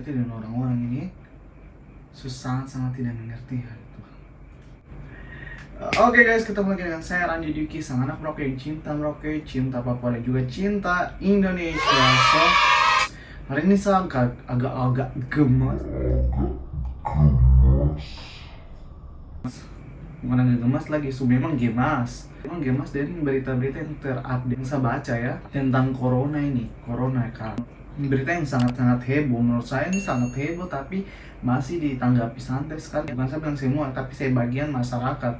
mengerti dan orang-orang ini sangat tidak mengerti hal itu. Oke guys, ketemu lagi dengan saya Randy Duki, sang anak merauke yang cinta merauke, cinta Papua dan juga cinta Indonesia. So, hari ini saya agak gemas. Bukan agak gemas lagi, memang gemas. Memang gemas dari berita-berita yang terupdate yang saya baca ya tentang corona ini. Corona kan. Berita yang sangat-sangat heboh. Menurut saya ini sangat heboh, tapi masih ditanggapi santai sekali. Bukan saya bilang semua, tapi sebagian masyarakat.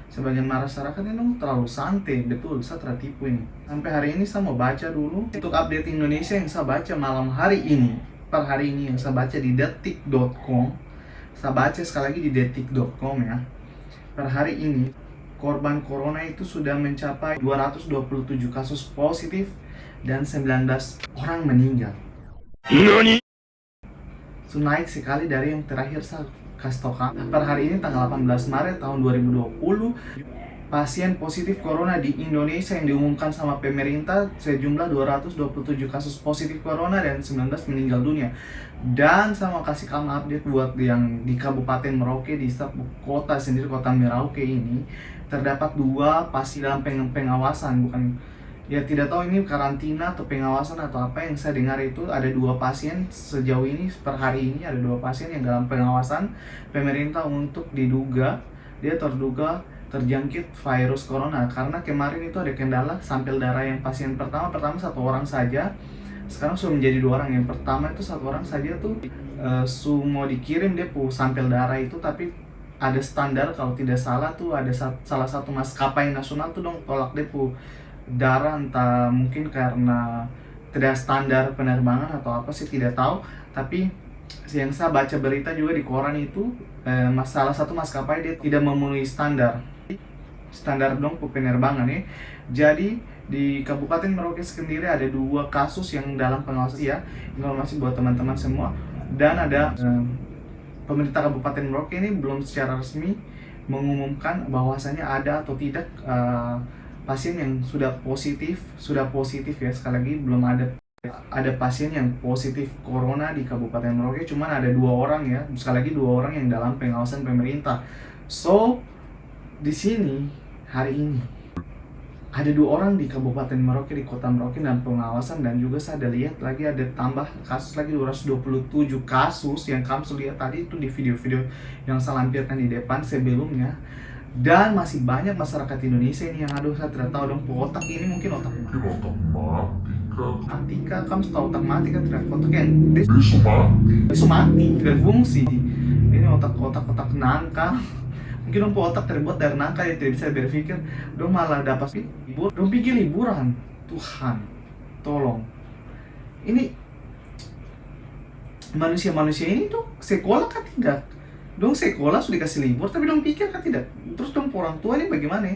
Sebagian masyarakat ini terlalu santai, betul, saya tertipu ini. Sampai hari ini saya mau baca dulu untuk update Indonesia yang saya baca malam hari ini. Per hari ini yang saya baca di detik.com. Saya baca sekali lagi di detik.com ya. Per hari ini, korban corona itu sudah mencapai 227 kasus positif dan 19 orang meninggal. Nani? So, naik sekali dari yang terakhir saya kasih tau. Per hari ini tanggal 18 Maret tahun 2020, pasien positif corona di Indonesia yang diumumkan sama pemerintah sejumlah 227 kasus positif corona dan 19 meninggal dunia. Dan saya mau kasih kamu update buat yang di Kabupaten Merauke, di kota sendiri, kota Merauke ini terdapat 2 pasien dalam pengawasan, bukan ya, tidak tahu ini karantina atau pengawasan atau apa. Yang saya dengar itu ada 2 pasien sejauh ini, per hari ini ada 2 pasien yang dalam pengawasan pemerintah untuk diduga dia terduga terjangkit virus corona. Karena kemarin itu ada kendala sampel darah yang pasien pertama 1 orang saja, sekarang sudah menjadi 2 orang. Yang pertama itu 1 orang saja tuh mau dikirim dia sampel darah itu, tapi ada standar kalau tidak salah tuh ada salah satu maskapai nasional tuh dong tolak dia darah, entah mungkin karena tidak standar penerbangan atau apa sih, tidak tahu. Tapi yang saya baca berita juga di koran itu salah satu maskapai dia tidak memenuhi standar dong penerbangan ya. Jadi di Kabupaten Merauke sendiri ada 2 kasus yang dalam pengawasan ya, informasi buat teman-teman semua. Dan ada pemerintah Kabupaten Merauke ini belum secara resmi mengumumkan bahwasannya ada atau tidak pasien yang sudah positif ya. Sekali lagi belum ada pasien yang positif corona di Kabupaten Merauke, cuman ada 2 orang ya. Sekali lagi 2 orang yang dalam pengawasan pemerintah. So di sini hari ini ada 2 orang di Kabupaten Merauke, di kota Merauke dalam pengawasan. Dan juga saya ada lihat lagi ada tambah kasus lagi 227 kasus yang kamu lihat tadi itu di video-video yang saya lampirkan di depan sebelumnya. Dan masih banyak masyarakat Indonesia ini yang saya tidak tahu dong, otak ini mungkin otak mati kah? Kamu tahu otak mati kan? Tidak, otak yang mati berfungsi. Ini otak nangka. Mungkin dong otak terbuat dari nangka yang tidak bisa berpikir. Dong malah dapat libur, dong pikir liburan. Tuhan, tolong. Ini manusia ini tuh sekolah kan tidak? Dong sekolah sudah dikasih libur, tapi dong pikir kan tidak. Terus dong orang tua ini bagaimana?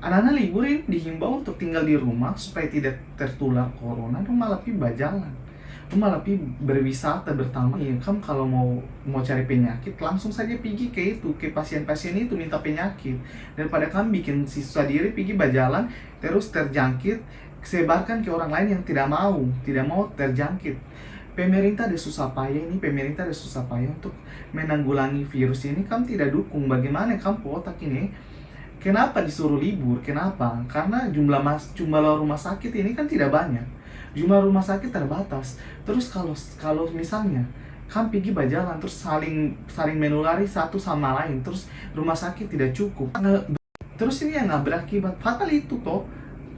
Anak-anak libur ini dihimbau untuk tinggal di rumah supaya tidak tertular corona. Dong malah pergi berjalan, dong malah pergi berwisata bertamu. Ya, kamu kalau mau cari penyakit langsung saja pergi ke pasien-pasien itu minta penyakit, daripada kamu bikin siswa diri pergi berjalan terus terjangkit, sebarkan ke orang lain yang tidak mau terjangkit. Pemerintah ada susah payah untuk menanggulangi virus ini. Kamu tidak dukung, bagaimana kamu otak ini? Kenapa disuruh libur? Kenapa? Karena jumlah rumah sakit ini kan tidak banyak, jumlah rumah sakit terbatas. Terus kalau misalnya kamu pergi berjalan terus saling menulari satu sama lain, terus rumah sakit tidak cukup, terus ini yang nggak berakibat fatal itu toh.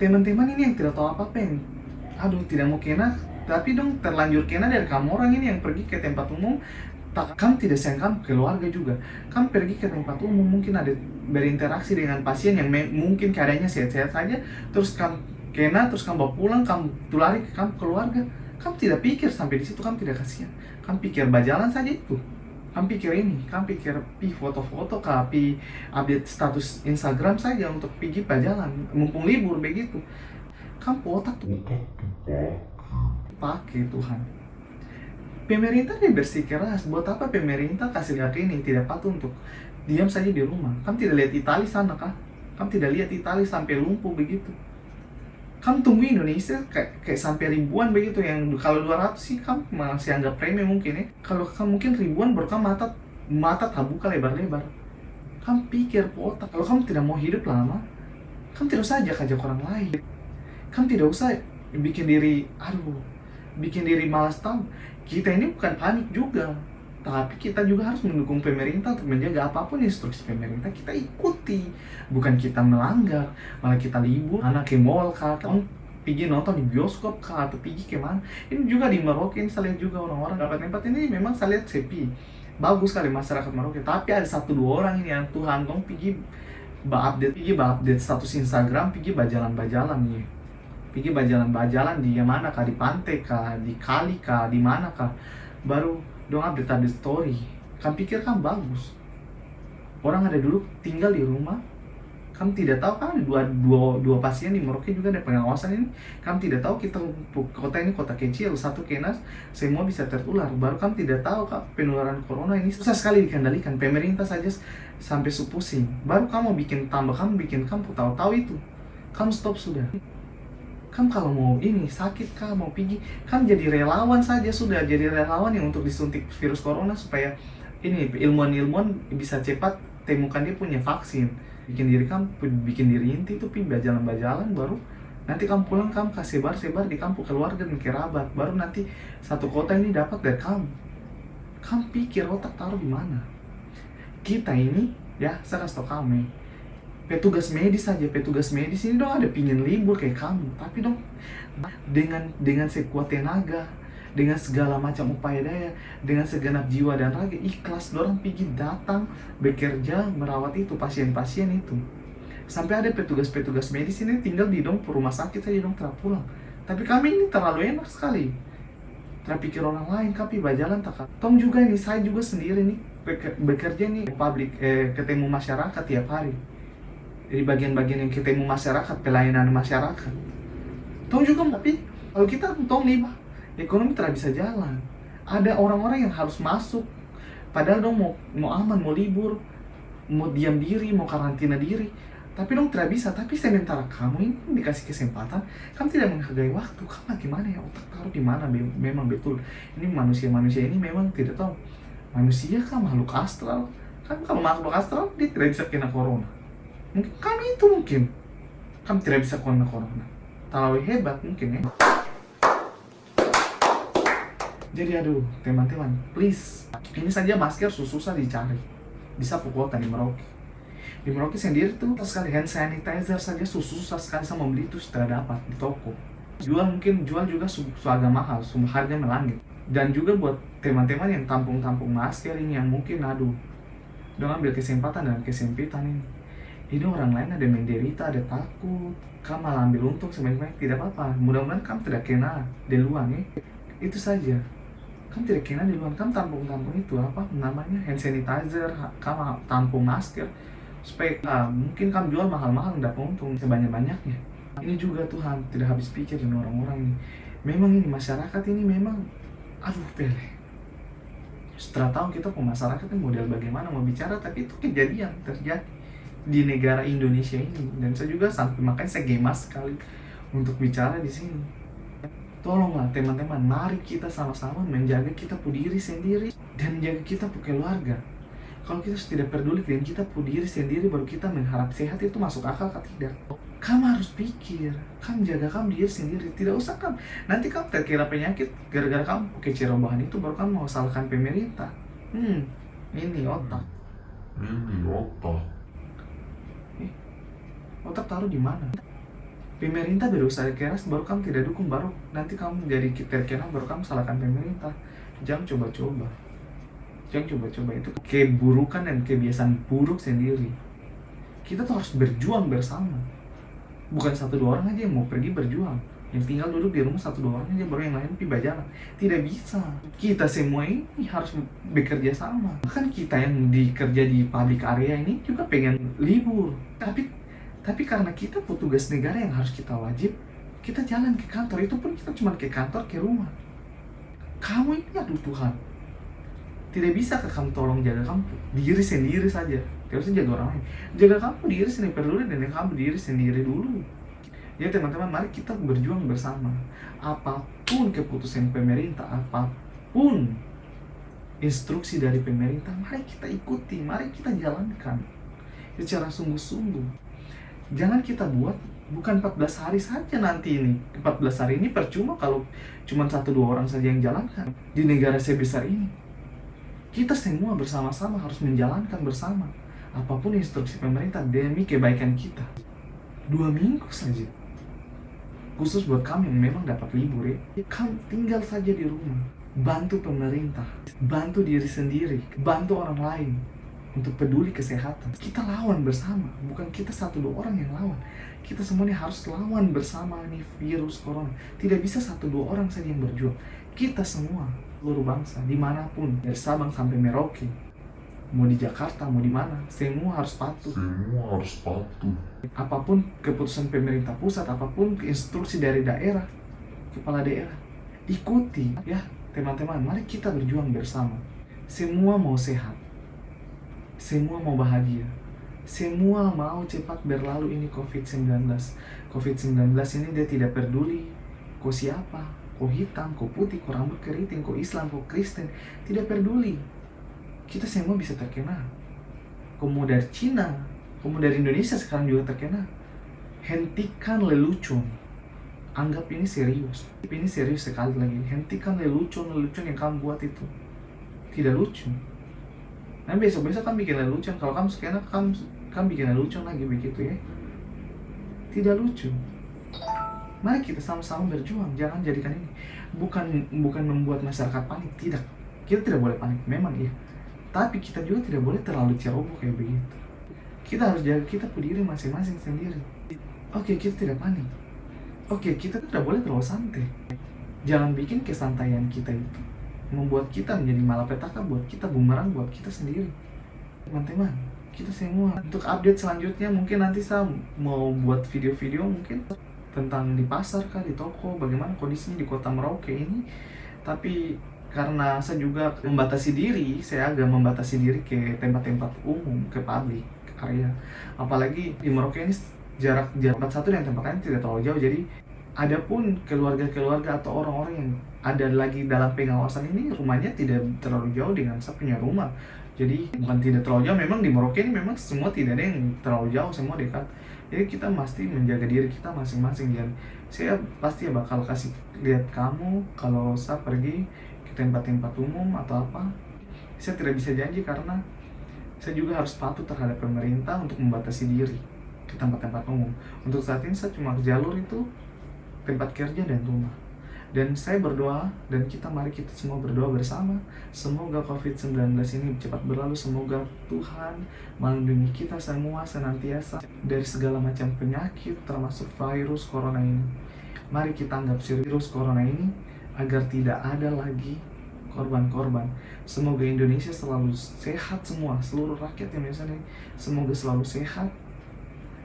Teman-teman ini yang tidak tahu apa-apa, yang tidak mau kena, tapi dong terlanjur kena dari kamu orang ini yang pergi ke tempat umum. Kamu tidak sayang kamu keluarga juga. Kamu pergi ke tempat umum, mungkin ada berinteraksi dengan pasien yang mungkin keadaannya sehat-sehat saja, terus kamu kena, terus kamu bawa pulang, kamu tulari ke kamu keluarga. Kamu tidak pikir sampai di situ, kamu tidak kasihan. Kamu pikir berjalan saja itu. Kamu pikir foto-foto, pi update status Instagram saja untuk pergi berjalan, mumpung libur begitu. Kamu otak tuh pakai Tuhan. Pemerintah dia bersikeras. Buat apa pemerintah kasih lihat ini? Tidak patuh untuk diam saja di rumah. Kamu tidak lihat Italia sana kah? Kamu tidak lihat Italia sampai lumpuh begitu? Kamu tunggu Indonesia kayak sampai ribuan begitu, yang kalau 200 sih kamu masih anggap remeh mungkin ya. Kalau kamu mungkin ribuan baru kamu mata terbuka lebar-lebar. Kamu pikir otak, kalau kamu tidak mau hidup lama, kamu tidak usah ajak orang lain. Kamu tidak usah bikin diri malas tahu. Kita ini bukan panik juga, tapi kita juga harus mendukung pemerintah untuk menjaga apapun instruksi pemerintah kita ikuti. Bukan kita melanggar, malah kita libur, anak ke mall kah, kamu pergi nonton di bioskop kah, atau pergi kemana. Ini juga di Merauke, saya lihat juga orang-orang tempat ini memang saya lihat sepi. Bagus sekali masyarakat Merauke, tapi ada 1-2 orang ini yang Tuhan dong pergi update status Instagram, pergi bajalan-bajalan nih. Pergi bajalan-bajalan di mana kah, di pantai kah, di kali kah, di mana kah, baru dong update story. Kamu pikir kan bagus? Orang ada dulu tinggal di rumah, kamu tidak tahu kan dua pasien di Merauke juga ada pengawasan ini. Kamu tidak tahu kita kota ini kota kecil, satu kena semua bisa tertular. Baru kamu tidak tahu kak penularan corona ini susah sekali dikendalikan. Pemerintah saja sampai pusing. Baru kamu bikin kamu tahu itu. Kamu stop sudah. Kamu kalau mau ini sakit kah, mau pergi, kamu jadi relawan saja sudah, jadi relawan yang untuk disuntik virus corona supaya ini ilmuwan bisa cepat temukan dia punya vaksin. Bikin diri inti itu pergi bajalan-bajalan, baru nanti kamu pulang kamu kasih sebar di kampung keluarga dan kerabat, baru nanti satu kota ini dapat dari kamu. Kamu pikir otak taruh di mana? Kita ini ya, saya kasih tau kamu, petugas medis ini dong ada pingin libur kayak kamu, tapi dong dengan sekuat tenaga, dengan segala macam upaya daya, dengan segenap jiwa dan raga, ikhlas dorang pergi datang bekerja merawat itu pasien-pasien itu. Sampai ada petugas medis ini tinggal di dong rumah sakit saja dong telah pulang. Tapi kami ini terlalu enak sekali, terpikir orang lain, kami berjalan tak. Tong juga ini, saya juga sendiri nih bekerja nih ketemu masyarakat tiap hari. Di bagian-bagian yang ketemu masyarakat, pelayanan masyarakat. Tong juga tapi kalau kita tong nih ekonomi tidak bisa jalan. Ada orang-orang yang harus masuk, padahal dong mau aman, mau libur, mau diam diri, mau karantina diri, tapi dong tidak bisa. Tapi sementara kamu ini dikasih kesempatan, kamu tidak menghargai waktu. Kamu gimana ya, otak taruh di mana? Memang betul, ini manusia ini memang tidak tahu. Manusia kan makhluk astral. Kan kalau makhluk astral dia tidak bisa kena corona. Mungkin kami itu kamu tidak bisa kena corona. Terlalu hebat mungkin ya. Jadi aduh teman-teman, please, ini saja masker susah dicari di satu kota di Merauke. Di Merauke sendiri tuh sekali hand sanitizer saja susah sekali sama beli itu tidak dapat di toko. Jual juga agak mahal, harga melangit. Dan juga buat teman-teman yang tampung masker ini yang mungkin dong ambil kesempatan dan kesempitan ini. Ini orang lain ada menderita, ada takut, kamu malah ambil untung sebaik-baik, tidak apa-apa. Mudah-mudahan kamu tidak kena deluan ya. Itu saja. Kamu tidak kena di luar, kamu tampung itu apa namanya, hand sanitizer, kamu tampung masker supaya mungkin kamu jual mahal-mahal dapat untung sebanyak-banyaknya. Ini juga Tuhan tidak habis pikir dengan orang-orang ini. Memang ini masyarakat ini memang pele. Setelah tahu kita masyarakat ini model bagaimana mau bicara, tapi itu kejadian terjadi di negara Indonesia ini, dan saya juga makanya saya gemas sekali untuk bicara di sini. Tolonglah teman-teman, mari kita sama-sama menjaga kita diri sendiri dan menjaga kita keluarga. Kalau kita tidak peduli dengan kita diri sendiri, baru kita mengharap sehat, itu masuk akal atau tidak? Kamu harus pikir, kamu jaga diri sendiri. Tidak usah nanti kamu terkira penyakit gara-gara kamu pakai cerobohan itu, baru kamu mau salahkan pemerintah. Ini otak. Otak taruh di mana? Pemerintah berusaha keras, baru kamu tidak dukung, baru nanti kamu jadi terkena, baru kamu salahkan pemerintah. Jangan coba-coba. Itu keburukan dan kebiasaan buruk sendiri. Kita tuh harus berjuang bersama. Bukan 1-2 orang aja yang mau pergi berjuang, yang tinggal duduk di rumah 1-2 orang aja, baru yang lain pergi berjalan. Tidak bisa. Kita semua ini harus bekerja sama. Bahkan kita yang kerja di public area ini juga pengen libur, tapi karena kita petugas negara yang harus kita wajib, kita jalan ke kantor. Itu pun kita cuma ke kantor, ke rumah. Kamu ini Tuhan, tidak bisa kamu tolong jaga kamu diri sendiri saja. Tidak usah jaga orang lain, jaga kamu diri sendiri, peduli dengan kamu diri sendiri dulu. Ya teman-teman, mari kita berjuang bersama. Apapun keputusan pemerintah, apapun instruksi dari pemerintah, mari kita ikuti, mari kita jalankan secara sungguh-sungguh. Jangan kita buat bukan 14 hari saja nanti ini. 14 hari ini percuma kalau cuma 1-2 orang saja yang jalankan di negara sebesar ini. Kita semua bersama-sama harus menjalankan bersama apapun instruksi pemerintah demi kebaikan kita. 2 minggu saja. Khusus buat kami yang memang dapat libur ya. Kamu tinggal saja di rumah. Bantu pemerintah, bantu diri sendiri, bantu orang lain untuk peduli kesehatan. Kita lawan bersama, bukan kita 1-2 orang yang lawan. Kita semuanya harus lawan bersama nih virus corona. Tidak bisa 1-2 orang saja yang berjuang. Kita semua, seluruh bangsa, dimanapun, dari Sabang sampai Merauke, mau di Jakarta, mau di mana, semua harus patuh. Apapun keputusan pemerintah pusat, apapun instruksi dari daerah, kepala daerah, ikuti ya teman-teman. Mari kita berjuang bersama. Semua mau sehat, semua mau bahagia, semua mau cepat berlalu ini COVID-19. COVID-19 ini dia tidak peduli kau siapa, kau hitam, kau putih, kau rambut keriting, kau Islam, kau Kristen, tidak peduli. Kita semua bisa terkena. Kau mau dari Cina, kau mau dari Indonesia sekarang juga terkena. Hentikan lelucon. Anggap ini serius. Ini serius sekali lagi. Hentikan lelucon yang kamu buat itu. Tidak lucu. Nah besok-besok kamu bikin lelucon. Kalau kamu sekarang kamu bikin lelucon lagi begitu ya. Tidak lucu. Mari kita sama-sama berjuang. Jangan jadikan ini bukan membuat masyarakat panik. Tidak. Kita tidak boleh panik. Memang ya. Tapi kita juga tidak boleh terlalu ceroboh kayak begitu. Kita harus jaga kita diri masing-masing sendiri. Oke, kita tidak panik. Oke, kita tidak boleh terlalu santai. Jangan bikin kesantaian kita itu membuat kita menjadi malapetaka buat kita, bumerang buat kita sendiri. Teman-teman, kita semua untuk update selanjutnya mungkin nanti saya mau buat video-video mungkin tentang di pasar kah, di toko, bagaimana kondisinya di kota Merauke ini. Tapi karena saya juga membatasi diri, saya agak membatasi diri ke tempat-tempat umum, ke publik, ke area. Apalagi di Merauke ini jarak tempat satu dan tempat lain tidak terlalu jauh. Jadi adapun keluarga-keluarga atau orang-orang yang ada lagi dalam pengawasan ini, rumahnya tidak terlalu jauh dengan saya punya rumah. Jadi bukan tidak terlalu jauh, memang di Merauke ini memang semua tidak ada yang terlalu jauh, semua dekat. Jadi kita mesti menjaga diri kita masing-masing. Dan saya pasti bakal kasih lihat kamu kalau saya pergi ke tempat-tempat umum atau apa. Saya tidak bisa janji karena saya juga harus patuh terhadap pemerintah untuk membatasi diri ke tempat-tempat umum. Untuk saat ini saya cuma jalur itu tempat kerja dan rumah. Dan saya berdoa, dan mari kita semua berdoa bersama. Semoga COVID-19 ini cepat berlalu. Semoga Tuhan melindungi kita semua senantiasa dari segala macam penyakit, termasuk virus corona ini. Mari kita anggap virus corona ini agar tidak ada lagi korban-korban. Semoga Indonesia selalu sehat semua, seluruh rakyat Indonesia ini semoga selalu sehat.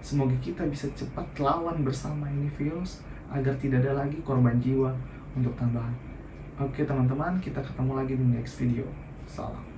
Semoga kita bisa cepat lawan bersama ini virus agar tidak ada lagi korban jiwa untuk tambahan. Oke teman-teman, kita ketemu lagi di next video. Salam.